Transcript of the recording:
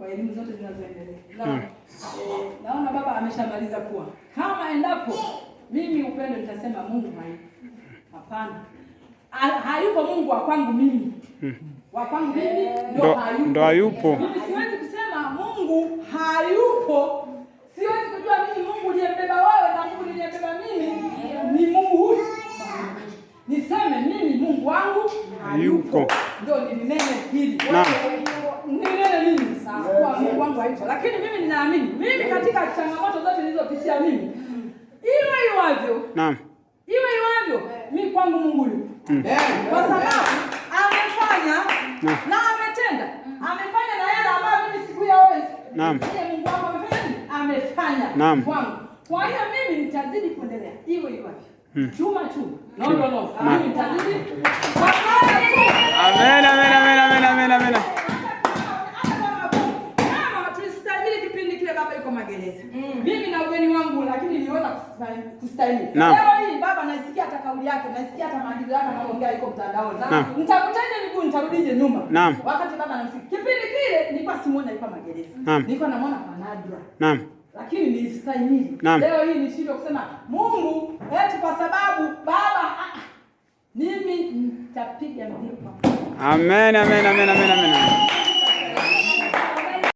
kwa elimu zote zinazoendelea. Naona baba ameshamaliza kuwa. Kama endapo mimi upendo nitasema Mungu hayupo. Hapana. Hayupo Mungu wa kwangu mimi. Wa kwangu mimi ndo hayupo. Mimi siwezi kusema Mungu hayupo. Siwezi kujua mimi Mungu aliyembeba wewe na Mungu aliyembeba mimi ni Mungu huyu. Niseme mimi Mungu wangu hayupo. Ndio ninene hili. Ninene mimi sawa kwa Mungu wangu hayupo. Lakini mimi ninaamini mimi katika changamoto zote nilizopitia mimi iwe iwavyo. Naam. Iwe iwavyo mimi kwangu Mungu yupo. Kwa sababu amefanya na ametenda. Amefanya na yale ambayo mimi sikuyaweza. Naam. Mungu wangu amefanya nini? Amefanya. Naam. Kwa hiyo mimi nitazidi kuendelea. Iwe iwavyo. Chuma. No. Mimi nitazidi. Amen. Mimi na ugeni wangu lakini niliweza kustahimili. Leo hii baba naisikia hata kauli yake, naisikia hata maagizo yake anaongea yuko mtandaoni. Nitakutaje miguu nitarudije nyuma. Wakati baba anamsikia. Kipindi kile nilikuwa simuona yuko magereza. Nilikuwa namuona kwa nadra. Lakini nilistahimili. Leo hii nishindwe kusema Mungu eti kwa sababu baba mimi nitapiga mbio. Amen.